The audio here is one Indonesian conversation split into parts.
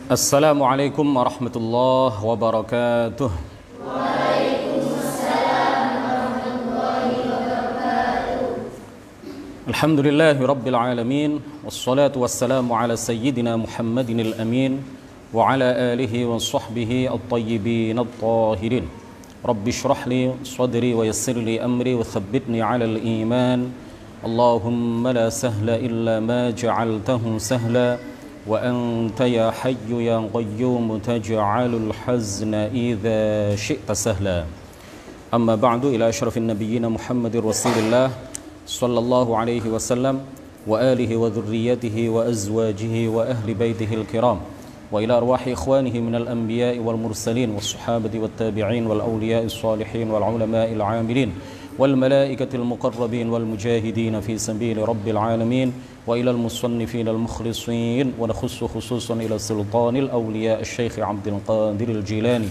Assalamualaikum warahmatullahi wabarakatuh. Alhamdulillahi rabbil alamin, wassalatu wassalamu ala sayyidina Muhammadin al-amin wa ala alihi wa sahbihi at-tayyibin at-tahirin. Rabbi shrah li sadri wa yassir li amri wa thabbitni ala al-iman. Allahumma la sahla illa ma ja'altahu sahla wa anta ya hayyu ya qayyum taj'alul hazna idza syi'ta sahla. Amma ba'du, ila asyrafin nabiyyin Muhammadir Rasulillah sallallahu alaihi wasallam wa alihi wa dhurriyyatihi wa azwajihi wa ahli baitihi al-kiram wa ila arwahi ikhwanihi minal anbiya'i wal mursalin was sahabati wat tabi'in wal awliya'i salihin wal ulama'il 'amilin wal malaikatil muqarrabin wal mujahidin fi sabili rabbil alamin wa ila al musannifin al mukhlisin wa nakhussu khususan ila sultanil awliya' asy-syaikh Abdul Qadir al-Jilani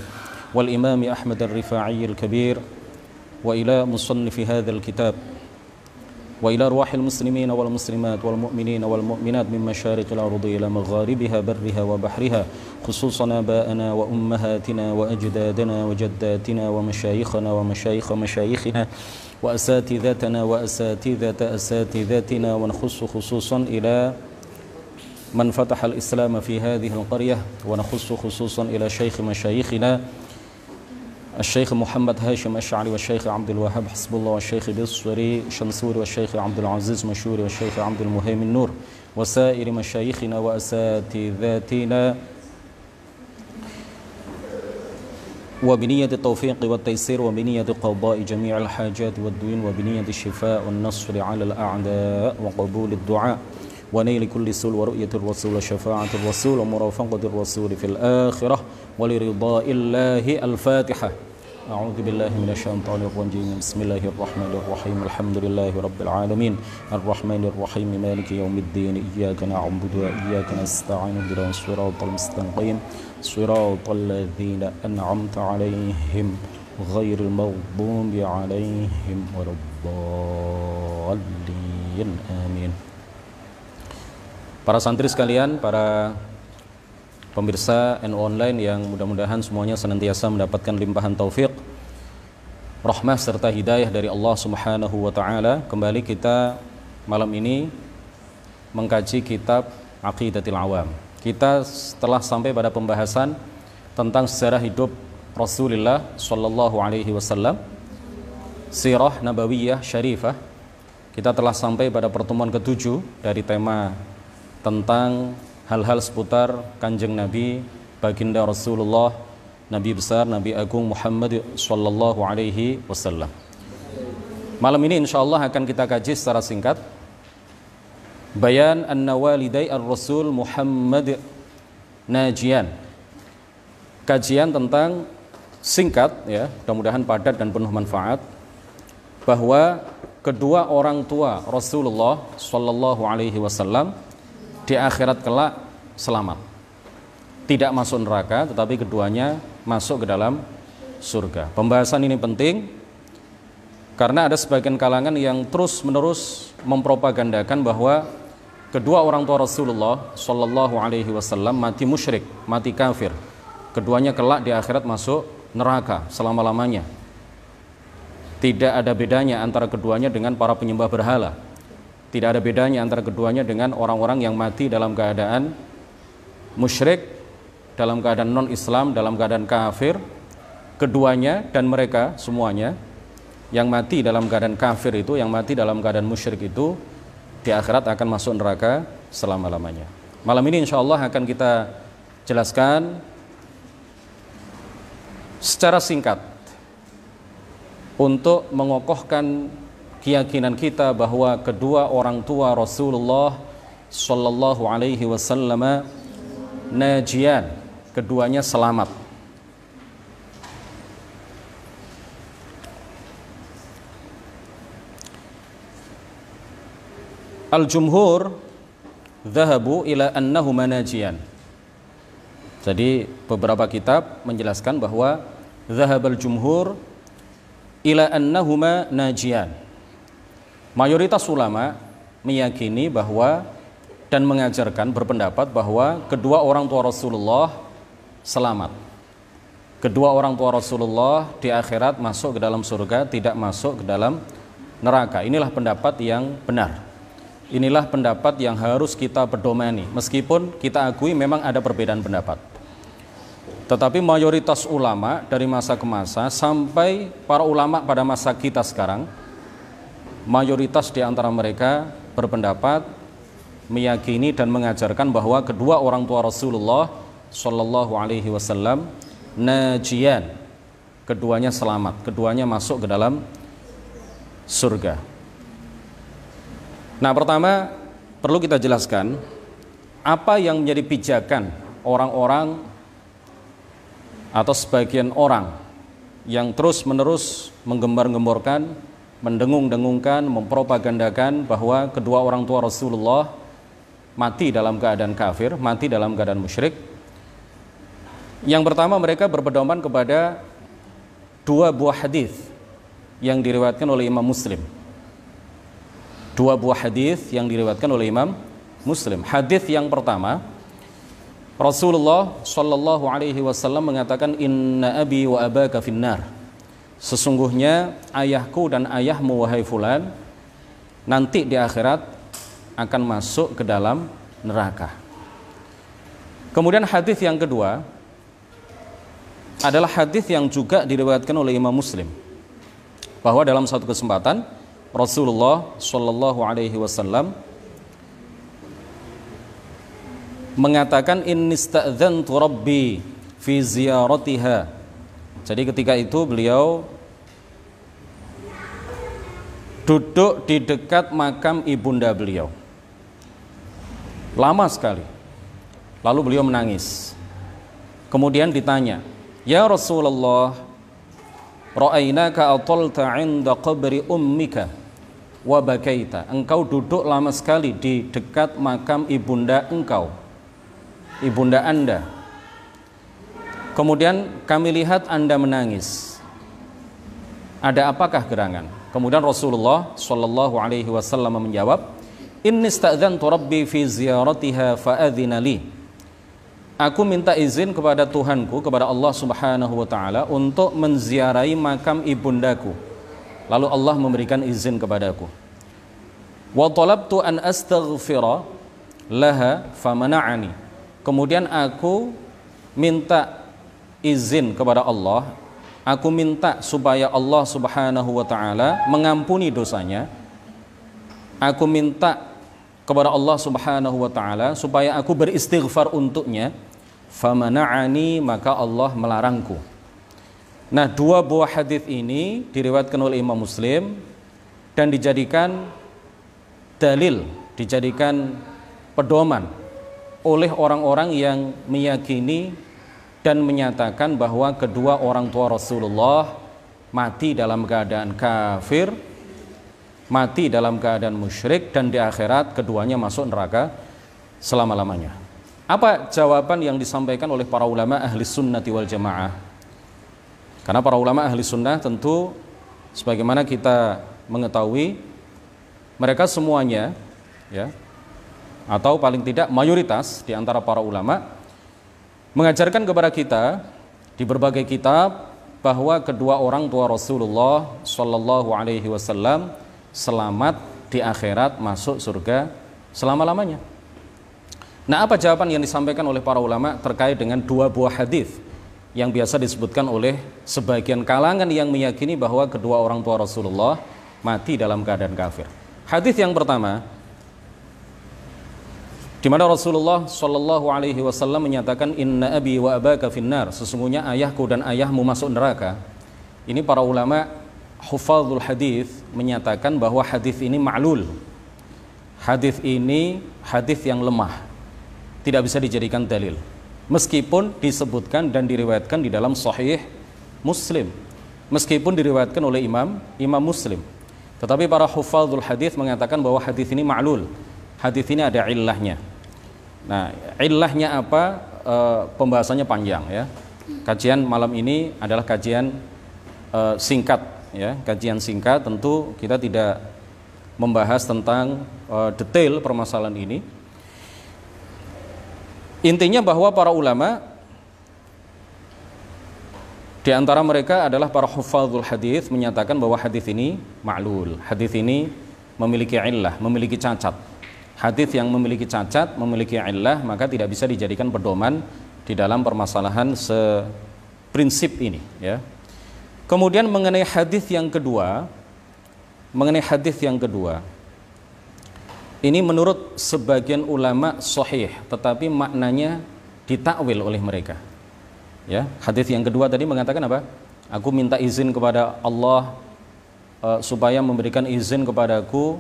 wal imam Ahmad ar-Rifa'i al-Kabir wa ila musannifi hadzal kitab wa ila arwahil muslimina wal muslimat wal mu'minina wal mu'minat min masyariqil ardi ila magharibiha barriha wa bahriha khususan aba'ana wa ummahatina wa ajdadana wa jaddatina wa masyayikhana wa masyayikh masyayikhina wa asatidatana wa asatidata asatidatina wa nakhussu khususan ila man fataha al-islam fi hadhihi al-qaryah wa nakhussu khususan ila syaikh masyayikhina الشيخ محمد هاشم الشعري والشيخ عبد الوهاب حسب الله والشيخ بصري شنصوري والشيخ عبد العزيز مشوري والشيخ عبد المهيمن نور وسائر مشايخنا وأساتذتنا وبنية التوفيق والتيسير وبنية قضاء جميع الحاجات والدين وبنية الشفاء والنصر على الأعداء وقبول الدعاء ونيل كل سول ورؤية الرسول وشفاعة الرسول ومرافقة الرسول في الآخرة ولرضاء الله. الفاتحة. أعوذ بالله من الشيطان الرجيم. بسم الله الرحمن الرحيم. الحمد لله رب العالمين الرحمن الرحيم مالك يوم الدين إياك نعبد وإياك نستعين اهدنا الصراط المستقيم صراط الذين أنعمت عليهم غير المغضوب عليهم ولا الضالين آمين. Para santri sekalian, para pemirsa NU Online yang mudah-mudahan semuanya senantiasa mendapatkan limpahan taufik, rahmah serta hidayah dari Allah Subhanahu wa taala. Kembali kita malam ini mengkaji kitab Aqidatul Awam. Kita telah sampai pada pembahasan tentang sejarah hidup Rasulullah sallallahu alaihi wasallam, sirah nabawiyah syarifah. Kita telah sampai pada pertemuan ke-7 dari tema tentang hal-hal seputar Kanjeng Nabi, baginda Rasulullah, Nabi besar, Nabi agung Muhammad sallallahu alaihi wasallam. Malam ini insyaallah akan kita kaji secara singkat bayan anna walidai ar-Rasul Muhammad najian. Kajian tentang singkat ya, mudah-mudahan padat dan penuh manfaat, bahwa kedua orang tua Rasulullah sallallahu alaihi wasallam di akhirat kelak selamat, tidak masuk neraka, tetapi keduanya masuk ke dalam surga. Pembahasan ini penting karena ada sebagian kalangan yang terus-menerus mempropagandakan bahwa kedua orang tua Rasulullah sallallahu alaihi wasallam mati musyrik, mati kafir. Keduanya kelak di akhirat masuk neraka selama-lamanya. Tidak ada bedanya antara keduanya dengan para penyembah berhala. Tidak ada bedanya antara keduanya dengan orang-orang yang mati dalam keadaan musyrik, dalam keadaan non-Islam, dalam keadaan kafir. Keduanya dan mereka semuanya yang mati dalam keadaan kafir itu, yang mati dalam keadaan musyrik itu, di akhirat akan masuk neraka selama-lamanya. Malam ini insya Allah akan kita jelaskan secara singkat untuk mengokohkan keyakinan kita bahwa kedua orang tua Rasulullah sallallahu alaihi wasallam najian, keduanya selamat. Al-jumhur dhahabu ila annahuma najian. Jadi beberapa kitab menjelaskan bahwa dhahabal jumhur ila annahuma najian. Mayoritas ulama meyakini bahwa dan mengajarkan, berpendapat bahwa kedua orang tua Rasulullah selamat. Kedua orang tua Rasulullah di akhirat masuk ke dalam surga, tidak masuk ke dalam neraka. Inilah pendapat yang benar. Inilah pendapat yang harus kita pedomani. Meskipun kita akui memang ada perbedaan pendapat. Tetapi mayoritas ulama dari masa ke masa sampai para ulama pada masa kita sekarang, mayoritas di antara mereka berpendapat, meyakini dan mengajarkan bahwa kedua orang tua Rasulullah Shallallahu Alaihi Wasallam najian, keduanya selamat, keduanya masuk ke dalam surga. Nah, pertama perlu kita jelaskan apa yang menjadi pijakan orang-orang atau sebagian orang yang terus-menerus menggembar-gemborkan, mendengung-dengungkan, mempropagandakan bahwa kedua orang tua Rasulullah mati dalam keadaan kafir, mati dalam keadaan musyrik. Yang pertama, mereka berpedoman kepada dua buah hadis yang diriwayatkan oleh Imam Muslim. Dua buah hadis yang diriwayatkan oleh Imam Muslim. Hadis yang pertama, Rasulullah Shallallahu Alaihi Wasallam mengatakan, Inna abi wa abaka finnar. Sesungguhnya ayahku dan ayahmu wahai fulan nanti di akhirat akan masuk ke dalam neraka. Kemudian hadis yang kedua adalah hadis yang juga diriwayatkan oleh Imam Muslim, bahwa dalam satu kesempatan Rasulullah Shallallahu Alaihi Wasallam mengatakan, innista'dzantu rabbi fi ziyaratiha. Jadi ketika itu beliau duduk di dekat makam ibunda beliau lama sekali. Lalu beliau menangis. Kemudian ditanya, ya Rasulullah, ra'ainaka atalta 'inda qabri ummika wa bakaita. Engkau duduk lama sekali di dekat makam ibunda engkau, ibunda Anda. Kemudian kami lihat Anda menangis. Ada apakah gerangan? Kemudian Rasulullah Shallallahu Alaihi Wasallam menjawab, Inni sta'dzantu Rabbi fi ziyaratiha fa'adzina li. Aku minta izin kepada Tuhanku, kepada Allah Subhanahu wa taala untuk menziarahi makam ibundaku. Lalu Allah memberikan izin kepadaku. Wa talabtu an astaghfira laha famana'ani. Kemudian aku minta izin kepada Allah, aku minta supaya Allah Subhanahu wa taala mengampuni dosanya. Aku minta kepada Allah Subhanahu wa taala supaya aku beristighfar untuknya. Famana'ani, maka Allah melarangku. Nah, dua buah hadis ini diriwayatkan oleh Imam Muslim dan dijadikan dalil, dijadikan pedoman oleh orang-orang yang meyakini dan menyatakan bahwa kedua orang tua Rasulullah mati dalam keadaan kafir, mati dalam keadaan musyrik, dan di akhirat keduanya masuk neraka selama-lamanya. Apa jawaban yang disampaikan oleh para ulama ahli sunnati wal jamaah? Karena para ulama ahli sunnah tentu sebagaimana kita mengetahui, mereka semuanya ya, atau paling tidak mayoritas di antara para ulama mengajarkan kepada kita di berbagai kitab bahwa kedua orang tua Rasulullah Shallallahu Alaihi Wasallam selamat di akhirat, masuk surga selama-lamanya. Nah, apa jawaban yang disampaikan oleh para ulama terkait dengan dua buah hadis yang biasa disebutkan oleh sebagian kalangan yang meyakini bahwa kedua orang tua Rasulullah mati dalam keadaan kafir? Hadis yang pertama, di mana Rasulullah Shallallahu Alaihi Wasallam menyatakan, Inna abi wa abaka finnar. Sesungguhnya ayahku dan ayahmu masuk neraka. Ini para ulama hufadzul hadis menyatakan bahwa hadis ini ma'lul. Hadis ini hadis yang lemah, tidak bisa dijadikan dalil, meskipun disebutkan dan diriwayatkan di dalam Sahih Muslim, meskipun diriwayatkan oleh Imam Muslim. Tetapi para hufadzul hadis mengatakan bahwa hadis ini ma'lul. Hadis ini ada illahnya. Nah, illahnya apa? Pembahasannya panjang ya. Kajian malam ini adalah kajian singkat ya, kajian singkat. Tentu kita tidak membahas tentang detail permasalahan ini. Intinya bahwa para ulama di antara mereka adalah para hufadzul hadis menyatakan bahwa hadis ini ma'lul. Hadis ini memiliki illah, memiliki cacat. Hadis yang memiliki cacat, memiliki illah, maka tidak bisa dijadikan pedoman di dalam permasalahan seprinsip ini, ya. Kemudian mengenai hadis yang kedua, ini menurut sebagian ulama sahih, tetapi maknanya ditakwil oleh mereka. Ya, hadis yang kedua tadi mengatakan apa? Aku minta izin kepada Allah supaya memberikan izin kepadaku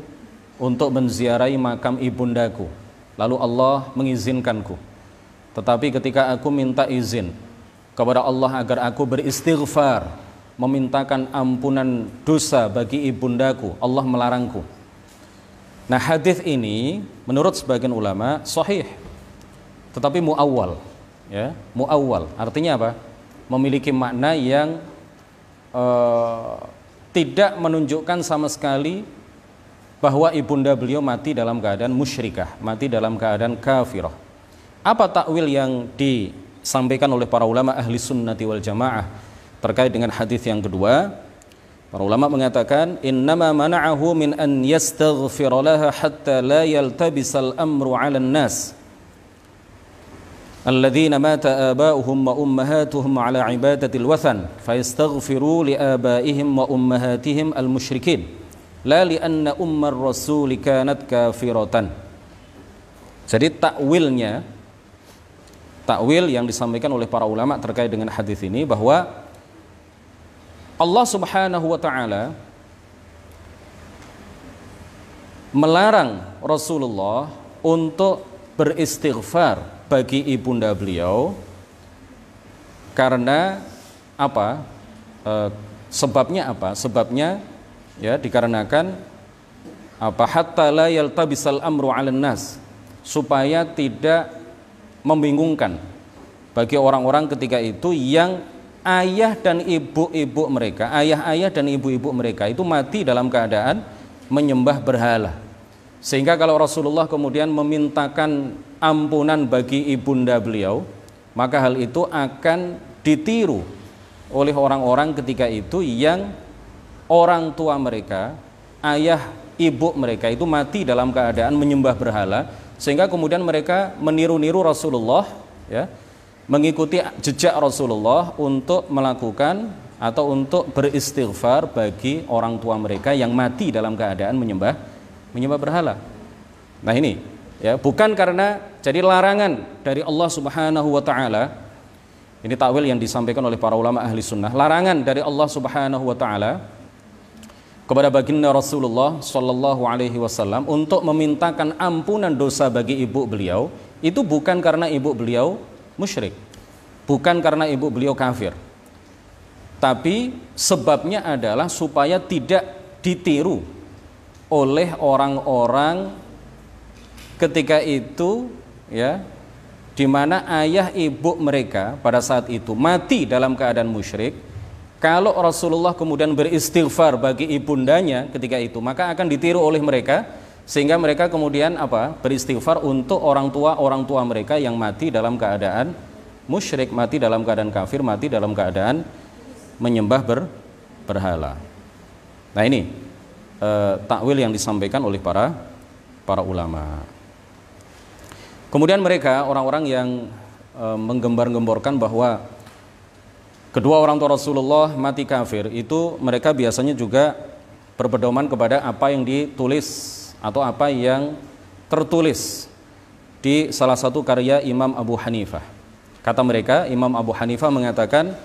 untuk menziarahi makam ibundaku. Lalu Allah mengizinkanku. Tetapi ketika aku minta izin kepada Allah agar aku beristighfar, memintakan ampunan dosa bagi ibundaku, Allah melarangku. Nah, hadis ini menurut sebagian ulama sahih, tetapi muawwal. Ya, muawwal artinya apa? Memiliki makna yang tidak menunjukkan sama sekali bahwa ibunda beliau mati dalam keadaan musyrikah, mati dalam keadaan kafirah. Apa takwil yang disampaikan oleh para ulama ahli sunnati wal jamaah terkait dengan hadis yang kedua? Para ulama mengatakan innama mana'ahu min an yastaghfira laha hatta la yaltabisal amru 'alan nas alladzina mata aba'uhum wa ummahatuhum 'ala 'ibadatil wathan fayastaghfiru li abaihim wa ummahatihim al musyrikin la li anna ummar rasul kanat kafiratan. Jadi takwil yang disampaikan oleh para ulama terkait dengan hadis ini bahwa Allah Subhanahu wa taala melarang Rasulullah untuk beristighfar bagi ibunda beliau karena apa? Sebabnya apa? Sebabnya ya dikarenakan apa? Hatta la yaltabisal amru 'alan nas, supaya tidak membingungkan bagi orang-orang ketika itu yang ayah dan ibu-ibu mereka, ayah-ayah dan ibu-ibu mereka itu mati dalam keadaan menyembah berhala. Sehingga kalau Rasulullah kemudian memintakan ampunan bagi ibunda beliau, maka hal itu akan ditiru oleh orang-orang ketika itu yang orang tua mereka, ayah ibu mereka itu mati dalam keadaan menyembah berhala, sehingga kemudian mereka meniru-niru Rasulullah, ya, mengikuti jejak Rasulullah untuk melakukan atau untuk beristighfar bagi orang tua mereka yang mati dalam keadaan menyembah berhala. Nah ini ya, bukan karena jadi larangan dari Allah Subhanahu wa taala. Ini takwil yang disampaikan oleh para ulama ahli sunnah. Larangan dari Allah Subhanahu wa taala kepada baginda Rasulullah sallallahu alaihi wasallam untuk memintakan ampunan dosa bagi ibu beliau, itu bukan karena ibu beliau musyrik, bukan karena ibu beliau kafir, tapi sebabnya adalah supaya tidak ditiru oleh orang-orang ketika itu, ya, di mana ayah ibu mereka pada saat itu mati dalam keadaan musyrik. Kalau Rasulullah kemudian beristighfar bagi ibundanya ketika itu, maka akan ditiru oleh mereka, sehingga mereka kemudian apa? Beristighfar untuk orang tua mereka yang mati dalam keadaan musyrik, mati dalam keadaan kafir, mati dalam keadaan menyembah berhala. Nah ini takwil yang disampaikan oleh para ulama. Kemudian mereka orang-orang yang menggembar-gemborkan bahwa kedua orang tua Rasulullah mati kafir, itu mereka biasanya juga berpedoman kepada apa yang ditulis atau apa yang tertulis di salah satu karya Imam Abu Hanifah. Kata mereka, Imam Abu Hanifah mengatakan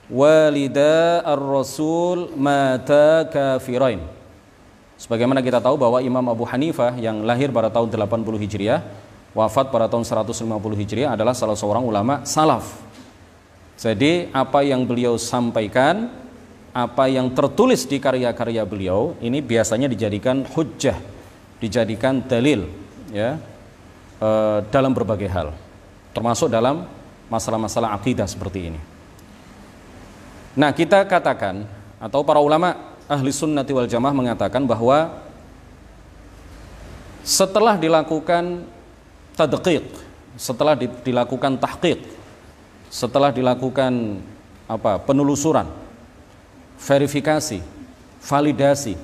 walida ar-rasul mata kafirain. Sebagaimana kita tahu bahwa Imam Abu Hanifah yang lahir pada tahun 80 Hijriah, wafat pada tahun 150 Hijriah adalah salah seorang ulama salaf. Jadi apa yang beliau sampaikan, apa yang tertulis di karya-karya beliau, ini biasanya dijadikan hujjah, dijadikan dalil, ya, dalam berbagai hal, termasuk dalam masalah-masalah akidah seperti ini. Nah, kita katakan, atau para ulama ahli sunnati wal jamaah mengatakan bahwa setelah dilakukan tadqiq, setelah dilakukan tahqiq, setelah dilakukan penelusuran, verifikasi, validasi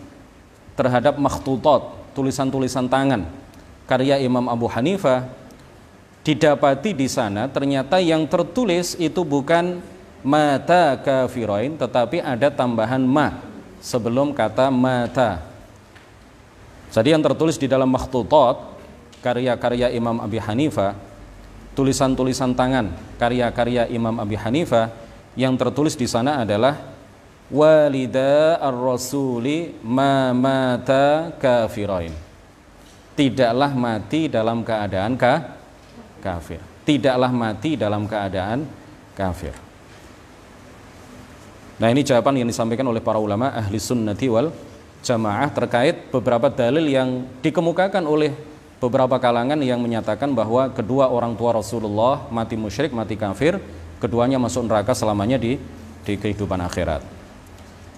terhadap makhtutat, tulisan-tulisan tangan karya Imam Abu Hanifah, didapati di sana ternyata yang tertulis itu bukan mata kafirain, tetapi ada tambahan ma sebelum kata mata. Jadi yang tertulis di dalam makhtutat karya-karya Imam Abi Hanifah, tulisan-tulisan tangan karya-karya Imam Abi Hanifah, yang tertulis di sana adalah walida ar-rasuli ma mata kafirain. Tidaklah mati dalam keadaan kafir. Tidaklah mati dalam keadaan kafir. Nah, ini jawaban yang disampaikan oleh para ulama ahli sunnati wal jamaah terkait beberapa dalil yang dikemukakan oleh beberapa kalangan yang menyatakan bahwa kedua orang tua Rasulullah mati musyrik, mati kafir, keduanya masuk neraka selamanya di kehidupan akhirat.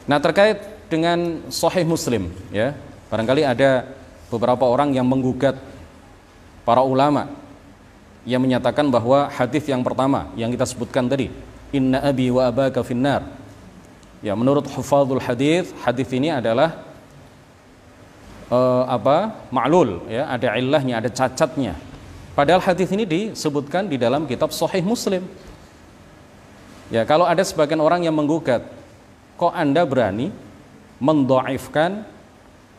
Nah, terkait dengan Sahih Muslim, ya, barangkali ada beberapa orang yang menggugat para ulama yang menyatakan bahwa hadis yang pertama yang kita sebutkan tadi, inna abi wa abaka finnar, ya, menurut hufadzul hadis, hadis ini adalah ma'lul, ya, ada illahnya, ada cacatnya. Padahal hadis ini disebutkan di dalam kitab Sahih Muslim. Ya, kalau ada sebagian orang yang menggugat, kok Anda berani mendhaifkan,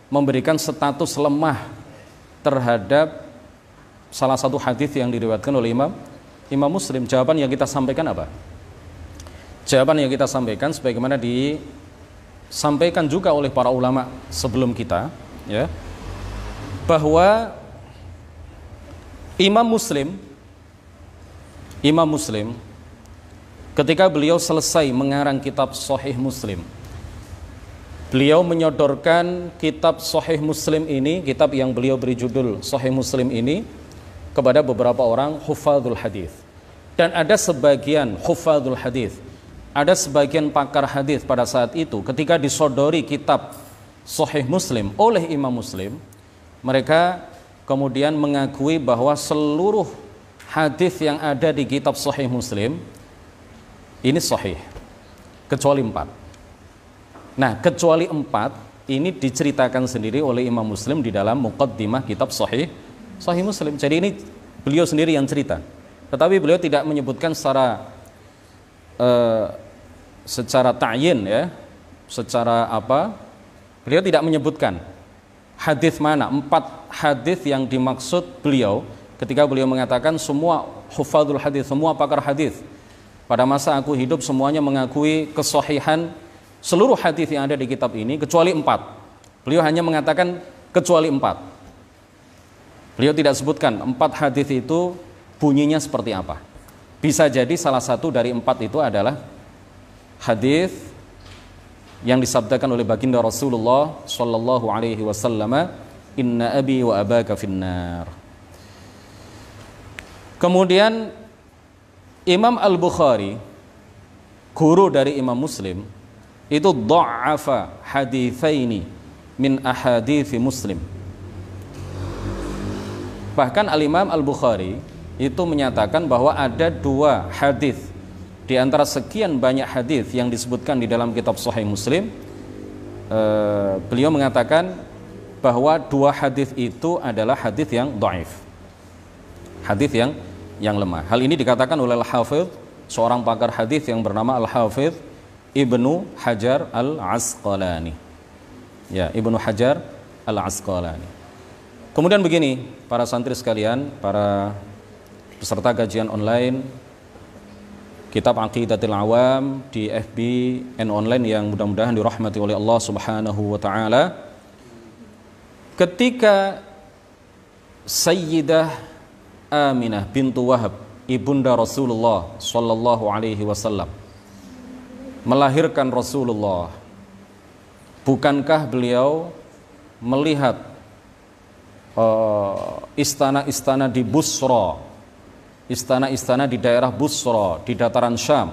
memberikan status lemah terhadap salah satu hadis yang diriwayatkan oleh Imam Muslim? Jawaban yang kita sampaikan apa? Jawaban yang kita sampaikan sebagaimana disampaikan juga oleh para ulama sebelum kita, ya, bahwa Imam Muslim ketika beliau selesai mengarang kitab Sahih Muslim, beliau menyodorkan kitab Sahih Muslim ini, kitab yang beliau beri judul Sahih Muslim ini, kepada beberapa orang hufadzul hadis. Dan ada sebagian hufadzul hadis, ada sebagian pakar hadis pada saat itu ketika disodori kitab Sahih Muslim oleh Imam Muslim, mereka kemudian mengakui bahwa seluruh hadis yang ada di kitab Sahih Muslim ini sahih, kecuali 4. Nah, kecuali 4 ini diceritakan sendiri oleh Imam Muslim di dalam muqaddimah kitab Sahih Muslim. Jadi ini beliau sendiri yang cerita, tetapi beliau tidak menyebutkan secara ta'yin, ya, secara beliau tidak menyebutkan hadis mana, 4 hadis yang dimaksud beliau ketika beliau mengatakan semua hufadzul hadis, semua pakar hadis pada masa aku hidup semuanya mengakui kesahihan seluruh hadis yang ada di kitab ini kecuali 4. Beliau hanya mengatakan kecuali 4. Beliau tidak sebutkan 4 hadis itu bunyinya seperti apa. Bisa jadi salah satu dari 4 itu adalah hadis yang disabdakan oleh baginda Rasulullah sallallahu alaihi wasallam, inna abi wa abaka finnar. Kemudian Imam Al-Bukhari, guru dari Imam Muslim, itu dha'afa haditsaini min ahadithi Muslim. Bahkan Al-Imam Al-Bukhari itu menyatakan bahwa ada 2 hadis di antara sekian banyak hadis yang disebutkan di dalam kitab Sahih Muslim. Beliau mengatakan bahwa 2 hadis itu adalah hadis yang dhaif, hadis yang lemah. Hal ini dikatakan oleh Al-Hafidh, seorang pakar hadis yang bernama Al-Hafidh Ibnu Hajar Al-Asqalani. Ya, Ibnu Hajar Al-Asqalani. Kemudian begini, para santri sekalian, para peserta kajian online Kitab Aqidatul Awam di FB and online yang mudah-mudahan dirahmati oleh Allah Subhanahu wa taala. Ketika Sayyidah Aminah bintu Wahab, ibunda Rasulullah sallallahu alaihi wasallam, melahirkan Rasulullah, bukankah beliau melihat istana-istana di Busra, istana-istana di daerah Busra di dataran Syam,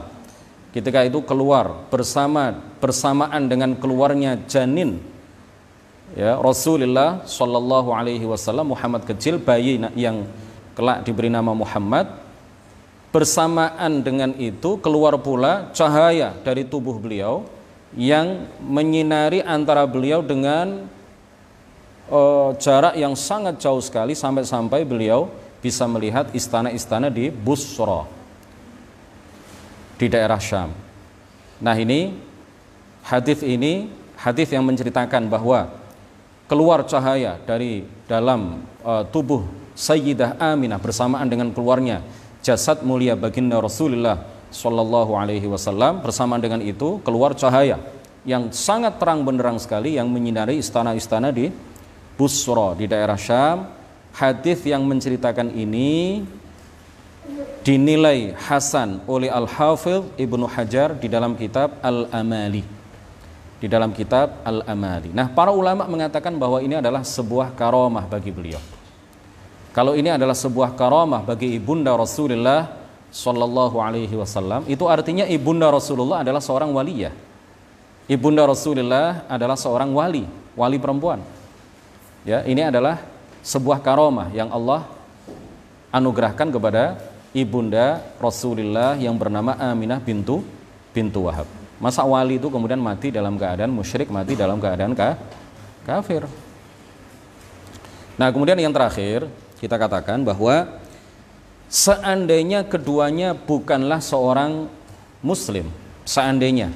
ketika itu keluar bersamaan dengan keluarnya janin, ya, Rasulullah sallallahu alaihi wasallam, Muhammad kecil, bayi yang kelak diberi nama Muhammad, bersamaan dengan itu keluar pula cahaya dari tubuh beliau yang menyinari antara beliau dengan jarak yang sangat jauh sekali, sampai-sampai beliau bisa melihat istana-istana di Busra, di daerah Syam. Nah, ini hadis yang menceritakan bahwa keluar cahaya dari dalam tubuh Sayyidah Aminah bersamaan dengan keluarnya jasad mulia baginda Rasulullah Shallallahu Alaihi Wasallam. Bersamaan dengan itu keluar cahaya yang sangat terang benderang sekali yang menyinari istana-istana di Busra di daerah Syam. Hadis yang menceritakan ini dinilai hasan oleh Al-Hafidh Ibnu Hajar di dalam kitab Al-Amali. Di dalam kitab Al-Amali. Nah, para ulama mengatakan bahwa ini adalah sebuah karamah bagi beliau. Kalau ini adalah sebuah karamah bagi ibunda Rasulullah Sallallahu Alaihi Wasallam, itu artinya ibunda Rasulullah adalah seorang waliyah. Ibunda Rasulullah adalah seorang wali perempuan. Ya, ini adalah sebuah karamah yang Allah anugerahkan kepada ibunda Rasulullah yang bernama Aminah bintu Wahab. Masa wali itu kemudian mati dalam keadaan musyrik, mati dalam keadaan kafir. Nah, kemudian yang terakhir kita katakan bahwa seandainya keduanya bukanlah seorang muslim, seandainya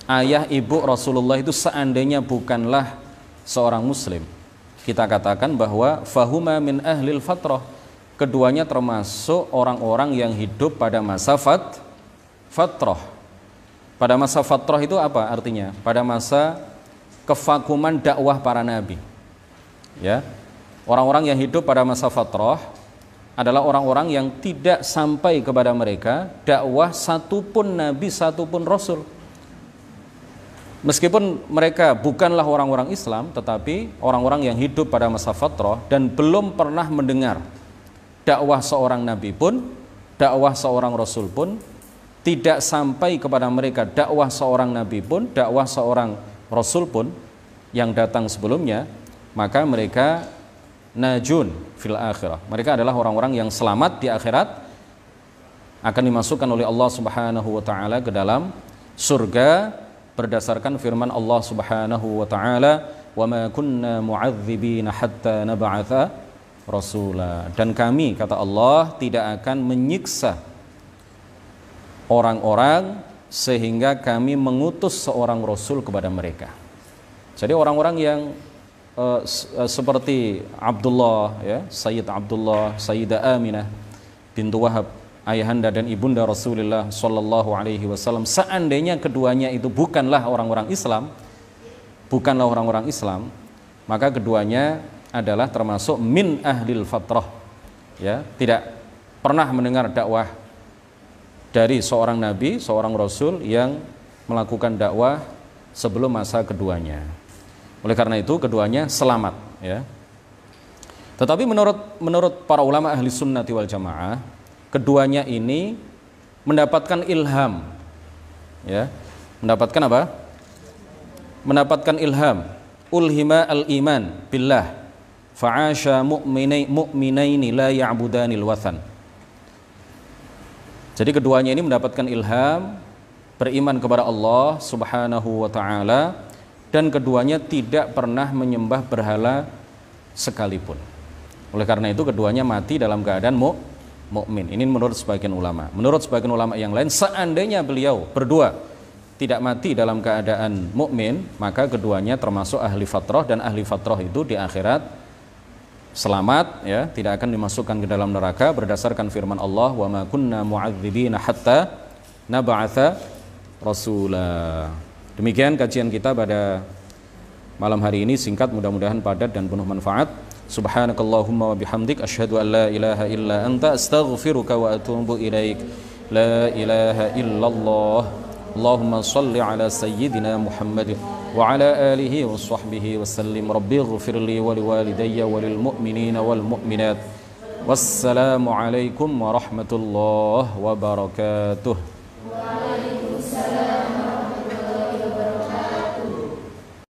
ayah ibu Rasulullah itu seandainya bukanlah seorang muslim, kita katakan bahwa fahuma min ahlil fatrah, keduanya termasuk orang-orang yang hidup pada masa fatrah. Pada masa fatrah itu apa artinya? Pada masa kevakuman dakwah para nabi. Ya. Orang-orang yang hidup pada masa fatrah adalah orang-orang yang tidak sampai kepada mereka dakwah satupun nabi, satupun rasul. Meskipun mereka bukanlah orang-orang Islam, tetapi orang-orang yang hidup pada masa fatrah dan belum pernah mendengar dakwah seorang nabi pun, dakwah seorang rasul pun, tidak sampai kepada mereka dakwah seorang nabi pun, dakwah seorang rasul pun yang datang sebelumnya, maka mereka najun fil akhirah. Mereka adalah orang-orang yang selamat di akhirat, akan dimasukkan oleh Allah Subhanahu wa taala ke dalam surga berdasarkan firman Allah Subhanahu wa taala, "Wa ma kunna mu'adzibina hatta nab'atha rasula." Dan kami, kata Allah, tidak akan menyiksa orang-orang sehingga kami mengutus seorang rasul kepada mereka. Jadi orang-orang yang seperti Abdullah, ya, Sayyid Abdullah, Sayyidah Aminah bintu Wahab, ayahanda dan ibunda Rasulullah Sallallahu Alaihi Wasallam, seandainya keduanya itu bukanlah orang-orang Islam, maka keduanya adalah termasuk min ahlil fatrah, ya, tidak pernah mendengar dakwah dari seorang nabi, seorang rasul yang melakukan dakwah sebelum masa keduanya. Oleh karena itu keduanya selamat, ya. Tetapi menurut para ulama ahli sunnati wal jamaah, keduanya ini mendapatkan ilham, ya. Mendapatkan apa? Mendapatkan ilham. Ulhima al-iman billah fa'asha mu'minaini la ya'budanil wathan. Jadi keduanya ini mendapatkan ilham beriman kepada Allah Subhanahu wa taala, dan keduanya tidak pernah menyembah berhala sekalipun. Oleh karena itu keduanya mati dalam keadaan mukmin. Ini menurut sebagian ulama. Menurut sebagian ulama yang lain, seandainya beliau berdua tidak mati dalam keadaan mukmin, maka keduanya termasuk ahli fatrah, dan ahli fatrah itu di akhirat selamat, ya, tidak akan dimasukkan ke dalam neraka berdasarkan firman Allah, "Wa ma kunna mu'adzibina hatta nab'atha rasula." Demikian kajian kita pada malam hari ini, singkat, mudah-mudahan padat dan penuh manfaat. Subhanakallahumma wa bihamdik, asyhadu an la ilaha illa anta, astaghfiruka wa atubu ilaik. La ilaha illallah. Allahumma salli ala sayyidina Muhammad wa ala alihi wa sahbihi wa sallim. Rabbi ighfirli wa liwalidayya wa lil mu'minina wal mu'minat. Wassalamu alaikum warahmatullahi wabarakatuh.